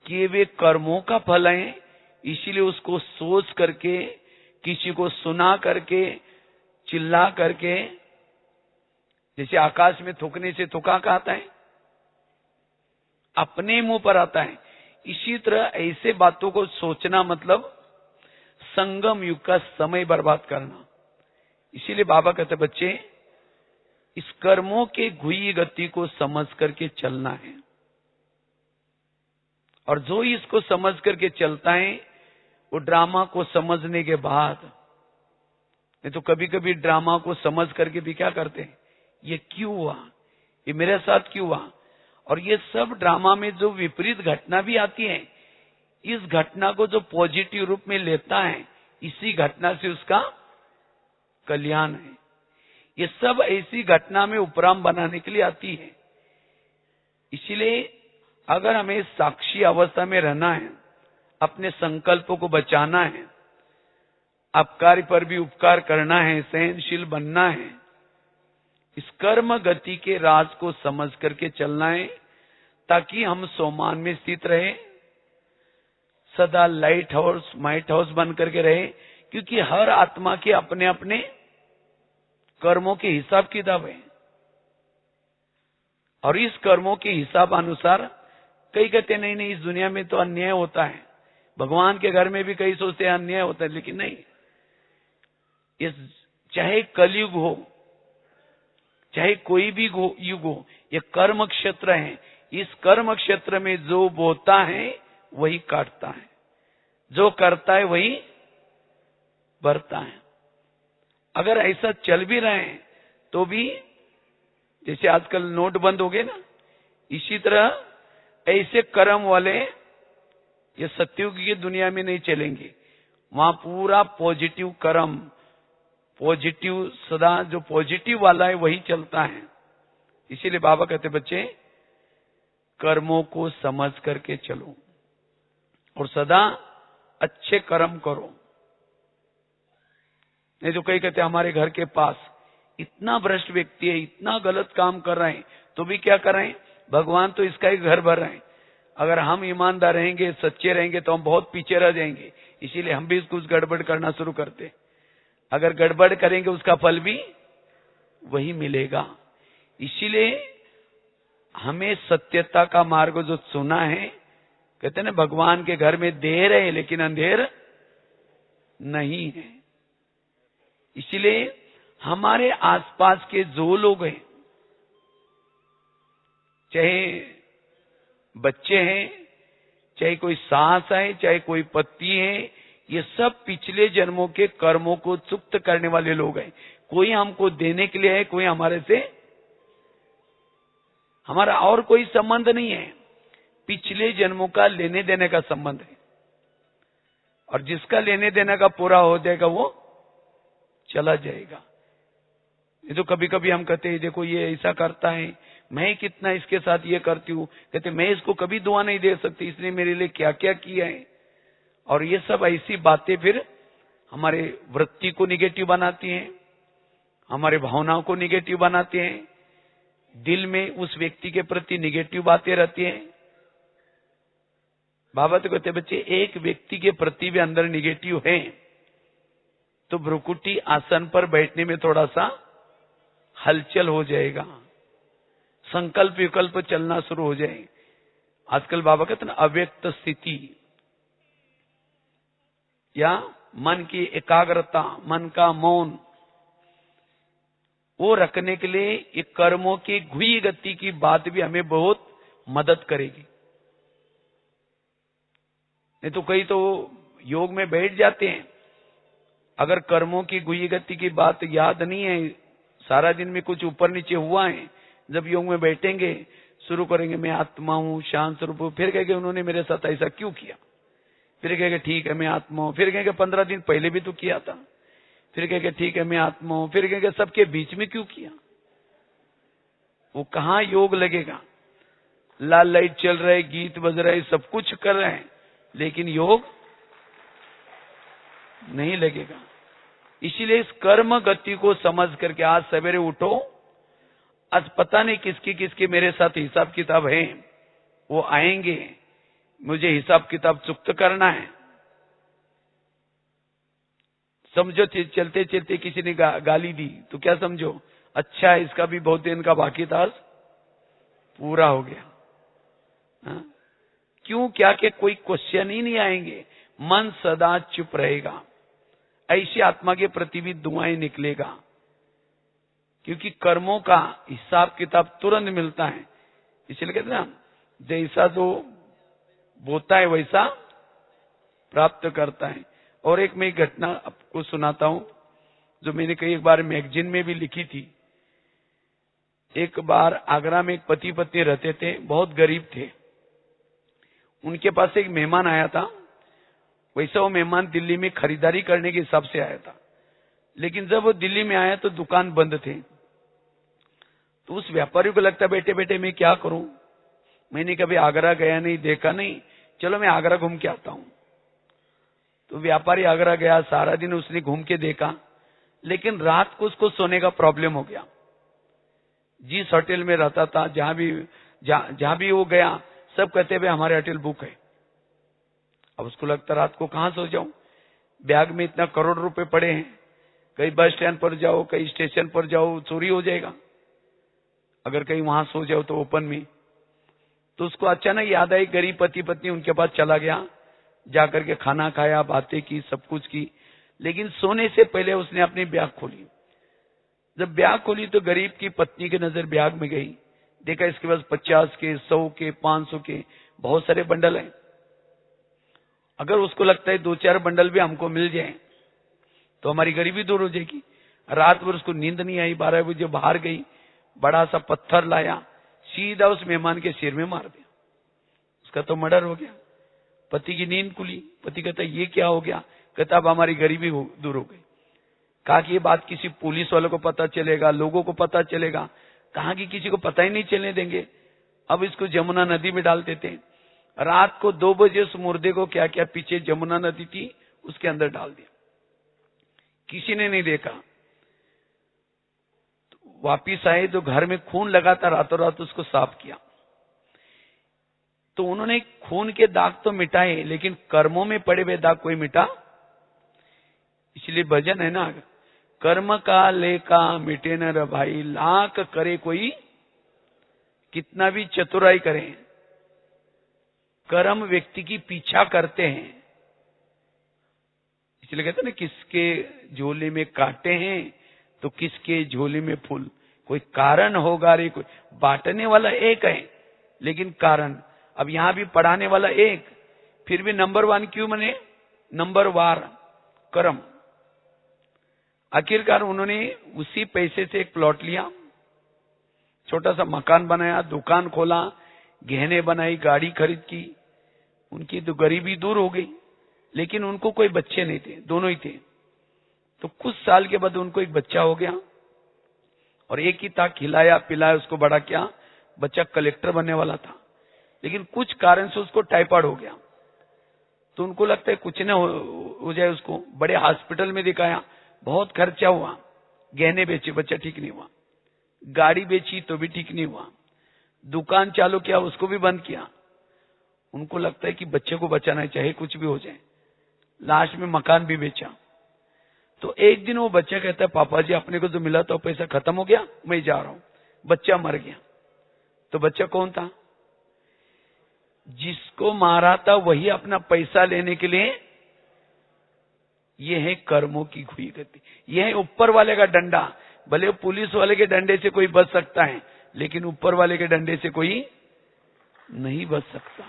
किए हुए कर्मों का फल है। इसीलिए उसको सोच करके, किसी को सुना करके, चिल्ला करके, जैसे आकाश में थूकने से थूका आता है, अपने मुंह पर आता है। इसी तरह ऐसे बातों को सोचना मतलब संगम युग का समय बर्बाद करना। इसीलिए बाबा कहते बच्चे इस कर्मों के घुई गति को समझ करके चलना है, और जो इसको समझ करके चलता है वो ड्रामा को समझने के बाद, नहीं तो कभी कभी ड्रामा को समझ करके भी क्या करते हैं, ये क्यों हुआ, ये मेरे साथ क्यों हुआ। और ये सब ड्रामा में जो विपरीत घटना भी आती है, इस घटना को जो पॉजिटिव रूप में लेता है, इसी घटना से उसका कल्याण है। ये सब ऐसी घटना में उपराम बनाने के लिए आती है। इसीलिए अगर हमें साक्षी अवस्था में रहना है, अपने संकल्पों को बचाना है, अपकार पर भी उपकार करना है, सहनशील बनना है, इस कर्म गति के राज को समझ करके चलना है, ताकि हम सोमान में स्थित रहे, सदा लाइट हाउस माइट हाउस बन करके रहे। क्योंकि हर आत्मा के अपने अपने कर्मों के हिसाब किताब है, और इस कर्मों के हिसाब अनुसार कई कहते नहीं नहीं इस दुनिया में तो अन्याय होता है, भगवान के घर में भी कई सोचते हैं अन्याय होता है, लेकिन नहीं, इस चाहे कलयुग हो चाहे कोई भी युग हो, ये कर्म क्षेत्र है। इस कर्म क्षेत्र में जो बोता है वही काटता है, जो करता है वही बढ़ता है। अगर ऐसा चल भी रहे हैं तो भी, जैसे आजकल नोट बंद हो गए ना, इसी तरह ऐसे कर्म वाले ये सत्युग की दुनिया में नहीं चलेंगे। वहां पूरा पॉजिटिव कर्म, पॉजिटिव, सदा जो पॉजिटिव वाला है वही चलता है। इसीलिए बाबा कहते बच्चे कर्मों को समझ करके चलो और सदा अच्छे कर्म करो। नहीं तो कई कहते हमारे घर के पास इतना भ्रष्ट व्यक्ति है, इतना गलत काम कर रहे हैं, तो भी क्या कर रहे हैं, भगवान तो इसका ही घर भर रहे हैं। अगर हम ईमानदार रहेंगे, सच्चे रहेंगे तो हम बहुत पीछे रह जाएंगे। इसीलिए हम भी कुछ गड़बड़ करना शुरू करते। अगर गड़बड़ करेंगे उसका फल भी वही मिलेगा। इसीलिए हमें सत्यता का मार्ग जो सुना है, कहते हैं ना भगवान के घर में देर है लेकिन अंधेर नहीं है। इसलिए हमारे आसपास के जो लोग हैं, चाहे बच्चे हैं, चाहे कोई सास है, चाहे कोई पति है, ये सब पिछले जन्मों के कर्मों को चुक्त करने वाले लोग हैं। कोई हमको देने के लिए है, कोई हमारे से, हमारा और कोई संबंध नहीं है, पिछले जन्मों का लेने देने का संबंध है। और जिसका लेने देने का पूरा हो जाएगा वो चला जाएगा। ये तो कभी कभी हम कहते हैं देखो ये ऐसा करता है, मैं कितना इसके साथ ये करती हूँ, कहते मैं इसको कभी दुआ नहीं दे सकती, इसने मेरे लिए क्या क्या किया है। और ये सब ऐसी बातें फिर हमारे वृत्ति को निगेटिव बनाती हैं, हमारे भावनाओं को निगेटिव बनाते हैं, दिल में उस व्यक्ति के प्रति निगेटिव बातें रहती हैं। बाबा तो कहते बच्चे एक व्यक्ति के प्रति भी अंदर निगेटिव है तो भ्रुकुटी आसन पर बैठने में थोड़ा सा हलचल हो जाएगा, संकल्प विकल्प चलना शुरू हो जाए। आजकल बाबा कहते ना अव्यक्त स्थिति या मन की एकाग्रता, मन का मौन, वो रखने के लिए ये कर्मों की घुई गति की बात भी हमें बहुत मदद करेगी। नहीं तो कई तो योग में बैठ जाते हैं, अगर कर्मों की घुई गति की बात याद नहीं है, सारा दिन में कुछ ऊपर नीचे हुआ है, जब योग में बैठेंगे शुरू करेंगे मैं आत्मा हूं, शांत स्वरूप हूं, फिर कहेंगे उन्होंने मेरे साथ ऐसा क्यों किया, फिर कहेंगे ठीक है मैं आत्मा हूं, फिर कहेंगे 15 दिन पहले भी तो किया था, फिर कहेंगे ठीक है मैं आत्मा हूं, फिर कहेंगे सबके बीच में क्यों किया। वो कहां योग लगेगा। लाल लाइट चल रहा है, गीत बज रहा है, सब कुछ कर रहे हैं, लेकिन योग नहीं लगेगा। इसीलिए इस कर्म गति को समझ करके आज सवेरे उठो, आज पता नहीं किसकी किसकी मेरे साथ हिसाब किताब है, वो आएंगे, मुझे हिसाब किताब चुक्त करना है। समझो चलते चलते किसी ने गाली दी तो क्या समझो, अच्छा इसका भी बहुत दिन का बाकी था, पूरा हो गया। हाँ? क्यों, क्या के कोई क्वेश्चन ही नहीं आएंगे, मन सदा चुप रहेगा। ऐसी आत्मा के प्रति भी दुआएं निकलेगा, क्योंकि कर्मों का हिसाब किताब तुरंत मिलता है। इसलिए कहते हैं ना, जैसा जो बोता है वैसा प्राप्त करता है। और एक मैं घटना आपको सुनाता हूं, जो मैंने कई बार मैगजीन में भी लिखी थी। एक बार आगरा में एक पति पत्नी रहते थे, बहुत गरीब थे। उनके पास एक मेहमान आया था। वैसा वो मेहमान दिल्ली में खरीदारी करने के हिसाब से आया था, लेकिन जब वो दिल्ली में आया तो दुकान बंद थे। तो उस व्यापारी को लगता बैठे बैठे मैं क्या करूं, मैंने कभी आगरा गया नहीं, देखा नहीं, चलो मैं आगरा घूम के आता हूं। तो व्यापारी आगरा गया, सारा दिन उसने घूम के देखा, लेकिन रात को उसको सोने का प्रॉब्लम हो गया। जिस होटल में रहता था, जहां भी वो गया, सब कहते भाई हमारे होटल बुक है। अब उसको लगता रात को कहां सो जाऊं, बैग में इतना करोड़ रुपए पड़े हैं, कहीं बस स्टैंड पर जाओ, कहीं स्टेशन पर जाओ, चोरी हो जाएगा, अगर कहीं वहां सो जाओ तो ओपन में। तो उसको अचानक याद आई, गरीब पति पत्नी उनके पास चला गया, जाकर के खाना खाया, बातें की, सब कुछ की, लेकिन सोने से पहले उसने अपनी बैग खोली। जब बैग खोली तो गरीब की पत्नी की नजर बैग में गई, देखा इसके पास 50 के, 100 के, 500 के बहुत सारे बंडल हैं। अगर उसको लगता है 2-4 बंडल भी हमको मिल जाए तो हमारी गरीबी दूर हो जाएगी। रात भर उसको नींद नहीं आई, 12 बजे बाहर गई, बड़ा सा पत्थर लाया, सीधा उस मेहमान के सिर में मार दिया। उसका तो मर्डर हो गया। पति की नींद खुली। पति कहता ये क्या हो गया? कहता अब हमारी गरीबी दूर हो गई। कहा कि ये बात किसी पुलिस वालों को पता चलेगा, लोगों को पता चलेगा। कहा कि किसी को पता ही नहीं चलने देंगे। अब इसको जमुना नदी में डाल देते हैं। रात को 2 बजे उस मुर्दे को क्या क्या, पीछे जमुना नदी थी उसके अंदर डाल दिया। किसी ने नहीं देखा। तो वापिस आए तो घर में खून लगा था, रातों रात उसको साफ किया। तो उन्होंने खून के दाग तो मिटाए, लेकिन कर्मों में पड़े हुए दाग कोई मिटा। इसलिए भजन है ना, कर्म का लेका मिटे न रे भाई, लाख करे कोई कितना भी चतुराई करें, कर्म व्यक्ति की पीछा करते हैं। इसलिए कहते हैं ना, किसके झोले में कांटे हैं तो किसके झोले में फूल। कोई कारण होगा रे, कोई बांटने वाला एक है लेकिन कारण। अब यहां भी पढ़ाने वाला एक, फिर भी नंबर 1 क्यों बने? नंबर वार कर्म। आखिरकार उन्होंने उसी पैसे से एक प्लॉट लिया, छोटा सा मकान बनाया, दुकान खोला, गहने बनाई, गाड़ी खरीद की। उनकी तो गरीबी दूर हो गई। लेकिन उनको कोई बच्चे नहीं थे, दोनों ही थे। तो कुछ साल के बाद उनको एक बच्चा हो गया और एक ही था, खिलाया पिलाया उसको बड़ा किया। बच्चा कलेक्टर बनने वाला था, लेकिन कुछ कारण से उसको टाइफाइड हो गया। तो उनको लगता है कुछ न हो जाए उसको। बड़े हॉस्पिटल में दिखाया, बहुत खर्चा हुआ। गहने बेचे, बच्चा ठीक नहीं हुआ। गाड़ी बेची तो भी ठीक नहीं हुआ। दुकान चालू किया, उसको भी बंद किया। उनको लगता है कि बच्चे को बचाना चाहे कुछ भी हो जाए। लास्ट में मकान भी बेचा। तो एक दिन वो बच्चा कहता है, पापा जी अपने को जो मिला था पैसा खत्म हो गया, मैं जा रहा हूं। बच्चा मर गया। तो बच्चा कौन था? जिसको मारा था वही अपना पैसा लेने के लिए। यह है कर्मों की हुई गति। यह है ऊपर वाले का डंडा। भले पुलिस वाले के डंडे से कोई बच सकता है, लेकिन ऊपर वाले के डंडे से कोई नहीं बच सकता।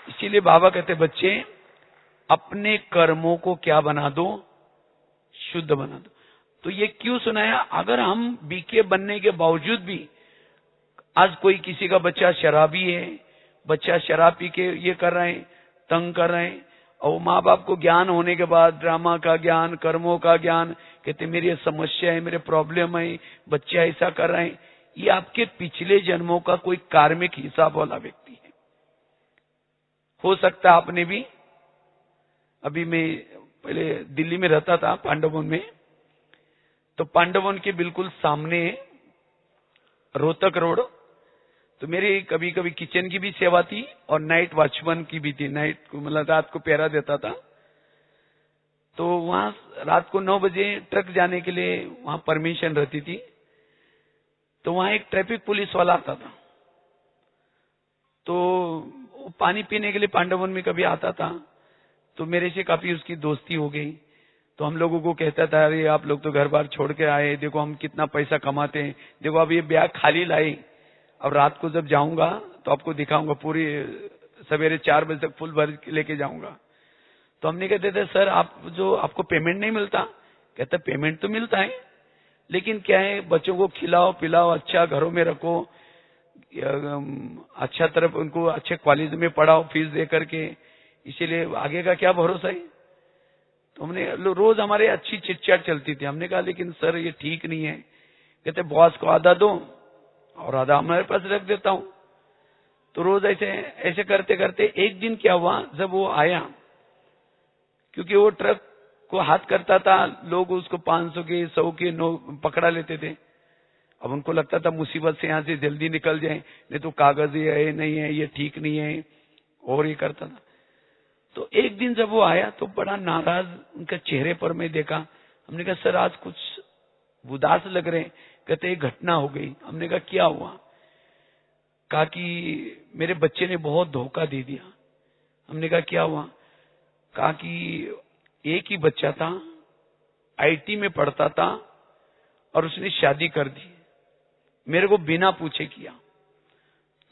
इसीलिए बाबा कहते, बच्चे अपने कर्मों को क्या बना दो? शुद्ध बना दो। तो ये क्यों सुनाया? अगर हम बीके बनने के बावजूद भी, आज कोई किसी का बच्चा शराबी है, बच्चा शराब पी के ये कर रहे हैं, तंग कर रहे हैं, और माँ बाप को ज्ञान होने के बाद ड्रामा का ज्ञान, कर्मों का ज्ञान, कहते मेरी ये समस्या है, मेरे प्रॉब्लम है, बच्चा ऐसा कर रहे हैं। ये आपके पिछले जन्मों का कोई कार्मिक हिसाब वाला व्यक्ति है। हो सकता है आपने भी, अभी मैं पहले दिल्ली में रहता था, पांडववन में। तो पांडववन के बिल्कुल सामने रोहतक रोड। तो मेरी कभी कभी किचन की भी सेवा थी और नाइट वॉचमैन की भी थी। नाइट को मतलब रात को पहरा देता था। तो वहां रात को 9 बजे ट्रक जाने के लिए वहां परमिशन रहती थी। तो वहां एक ट्रैफिक पुलिस वाला आता था। तो वो पानी पीने के लिए पांडववन में कभी आता था। तो मेरे से काफी उसकी दोस्ती हो गई। तो हम लोगों को कहता था, अरे आप लोग तो घर बार छोड़ के आए, देखो हम कितना पैसा कमाते हैं, देखो अब ये बैग खाली लाए। अब रात को जब जाऊंगा तो आपको दिखाऊंगा, पूरी सवेरे 4 बजे तक फुल भर लेके जाऊंगा। तो हमने कहते थे, सर आप जो आपको पेमेंट नहीं मिलता? कहता पेमेंट तो मिलता है, लेकिन क्या है, बच्चों को खिलाओ पिलाओ, अच्छा घरों में रखो, अच्छा तरफ उनको अच्छे कॉलेज में पढ़ाओ फीस दे करके, इसीलिए आगे का क्या भरोसा है। तो हमने रोज हमारे अच्छी चिटचाट चलती थी। हमने कहा लेकिन सर ये ठीक नहीं है। कहते बॉस को आधा दो और आधा हमारे पास रख देता हूं। तो रोज ऐसे ऐसे करते करते एक दिन क्या हुआ, जब वो आया, क्योंकि वो ट्रक को हाथ करता था, लोग उसको 500 के 100 के नोट पकड़ा लेते थे। अब उनको लगता था मुसीबत से यहां से जल्दी निकल जाए, नहीं तो कागज ये नहीं है, ये ठीक नहीं है, और ये करता था। तो एक दिन जब वो आया तो बड़ा नाराज उनके चेहरे पर मैं देखा। हमने कहा सर आज कुछ उदास लग रहे हैं। कहते एक घटना हो गई। हमने कहा क्या हुआ? कहा कि मेरे बच्चे ने बहुत धोखा दे दिया। हमने कहा क्या हुआ? कहा कि एक ही बच्चा था, आईटी में पढ़ता था और उसने शादी कर दी, मेरे को बिना पूछे किया,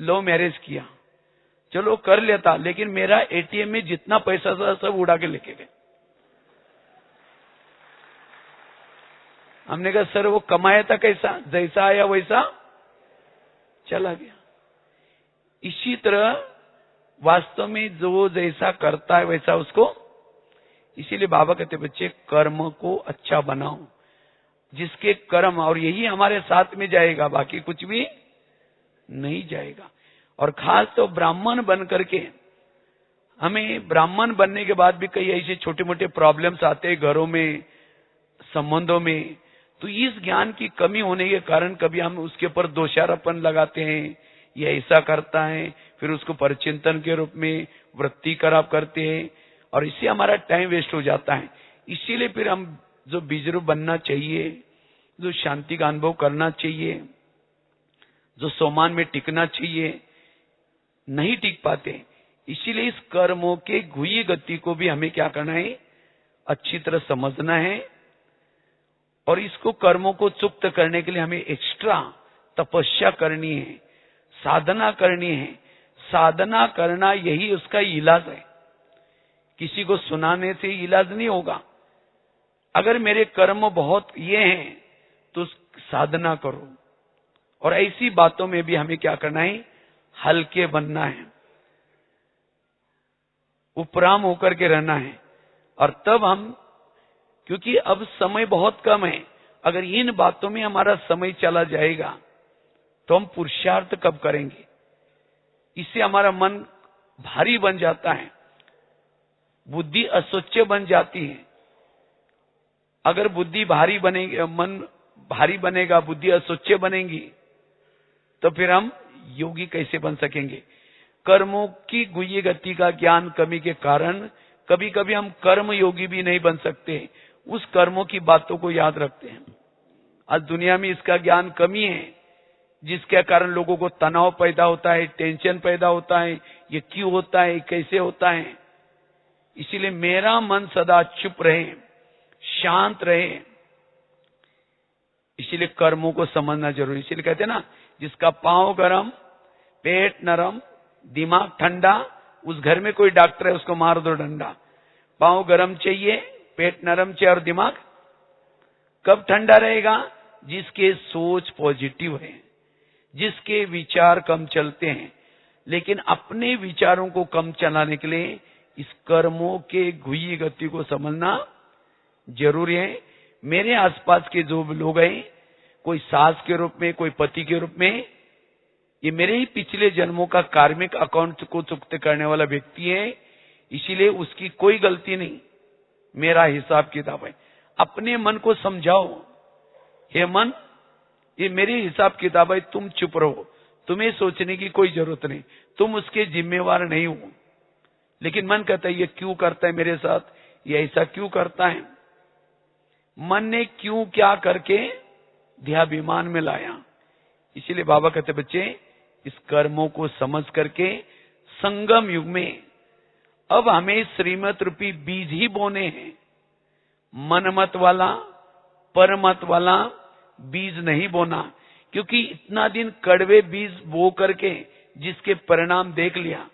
लव मैरिज किया। चलो कर लेता, लेकिन मेरा एटीएम में जितना पैसा था सब उड़ा के लेके गए। हमने कहा सर वो कमाया था कैसा? जैसा आया वैसा चला गया। इसी तरह वास्तव में जो जैसा करता है वैसा उसको, इसीलिए बाबा कहते बच्चे कर्म को अच्छा बनाओ, जिसके कर्म, और यही हमारे साथ में जाएगा, बाकी कुछ भी नहीं जाएगा। और खास तो ब्राह्मण बन करके, हमें ब्राह्मण बनने के बाद भी कई ऐसे छोटे मोटे प्रॉब्लम्स आते हैं घरों में, संबंधों में, तो इस ज्ञान की कमी होने के कारण कभी हम उसके ऊपर दोषारोपण लगाते हैं, ये ऐसा करता है, फिर उसको परचिंतन के रूप में वृत्ति खराब करते हैं, और इससे हमारा टाइम वेस्ट हो जाता है। इसीलिए फिर हम जो बीजरूप बनना चाहिए, जो शांति का अनुभव करना चाहिए, जो सोमान में टिकना चाहिए, नहीं टिक पाते। इसीलिए इस कर्मों के गुह्य गति को भी हमें क्या करना है, अच्छी तरह समझना है, और इसको कर्मों को चुप्त करने के लिए हमें एक्स्ट्रा तपस्या करनी है, साधना करनी है। साधना करना यही उसका इलाज है। किसी को सुनाने से इलाज नहीं होगा। अगर मेरे कर्म बहुत ये हैं तो साधना करो, और ऐसी बातों में भी हमें क्या करना है, हल्के बनना है, उपराम होकर के रहना है। और तब हम, क्योंकि अब समय बहुत कम है, अगर इन बातों में हमारा समय चला जाएगा तो हम पुरुषार्थ कब करेंगे। इससे हमारा मन भारी बन जाता है, बुद्धि अस्वच्छ बन जाती है। अगर बुद्धि भारी बनेगी, मन भारी बनेगा, बुद्धि अस्वच्छ बनेगी, तो फिर हम योगी कैसे बन सकेंगे। कर्मों की गुह्य गति का ज्ञान कमी के कारण कभी कभी हम कर्म योगी भी नहीं बन सकते, उस कर्मों की बातों को याद रखते हैं। आज दुनिया में इसका ज्ञान कमी है, जिसके कारण लोगों को तनाव पैदा होता है, टेंशन पैदा होता है, ये क्यों होता है, कैसे होता है। इसीलिए मेरा मन सदा चुप रहे, शांत रहे, इसीलिए कर्मों को समझना जरूरी। इसीलिए कहते हैं ना, जिसका पांव गरम, पेट नरम, दिमाग ठंडा, उस घर में कोई डॉक्टर है उसको मार दो डंडा। पांव गरम चाहिए, पेट नरम चाहिए, और दिमाग कब ठंडा रहेगा, जिसके सोच पॉजिटिव है, जिसके विचार कम चलते हैं। लेकिन अपने विचारों को कम चलाने के लिए इस कर्मों के गुह्य गति को समझना जरूरी है। मेरे आसपास के जो लोग हैं, कोई सास के रूप में, कोई पति के रूप में, ये मेरे ही पिछले जन्मों का कार्मिक अकाउंट को चुकते करने वाला व्यक्ति है। इसीलिए उसकी कोई गलती नहीं, मेरा हिसाब किताब है। अपने मन को समझाओ, हे मन, ये मेरी हिसाब किताब है, तुम चुप रहो, तुम्हें सोचने की कोई जरूरत नहीं, तुम उसके जिम्मेवार नहीं हो। लेकिन मन कहता है ये क्यों करता है मेरे साथ, ये ऐसा क्यों करता है। मन ने क्यों क्या करके देहाभिमान में लाया। इसीलिए बाबा कहते बच्चे, इस कर्मों को समझ करके संगम युग में अब हमें श्रीमत रूपी बीज ही बोने हैं। मनमत वाला, परमत वाला बीज नहीं बोना, क्योंकि इतना दिन कड़वे बीज बो करके जिसके परिणाम देख लिया।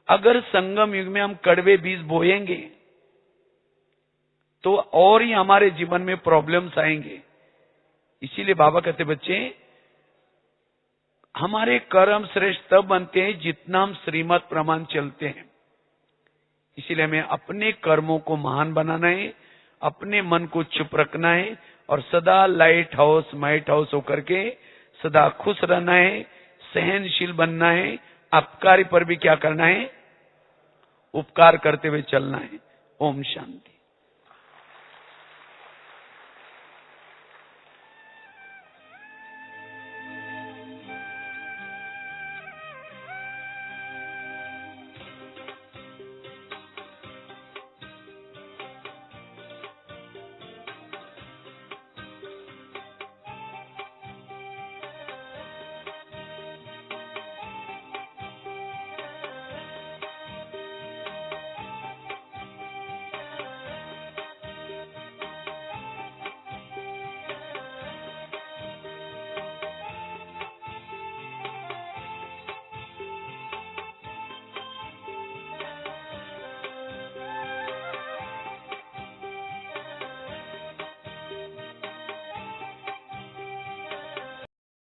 अगर संगम युग में हम कड़वे बीज बोएंगे तो और ही हमारे जीवन में प्रॉब्लम्स आएंगे। इसीलिए बाबा कहते बच्चे, हमारे कर्म श्रेष्ठ तब बनते हैं जितना हम श्रीमत प्रमाण चलते हैं। इसीलिए हमें अपने कर्मों को महान बनाना है, अपने मन को चुप रखना है, और सदा लाइट हाउस माइट हाउस होकर के सदा खुश रहना है, सहनशील बनना है, अपकारी पर भी क्या करना है, उपकार करते हुए चलना है। ओम शांति।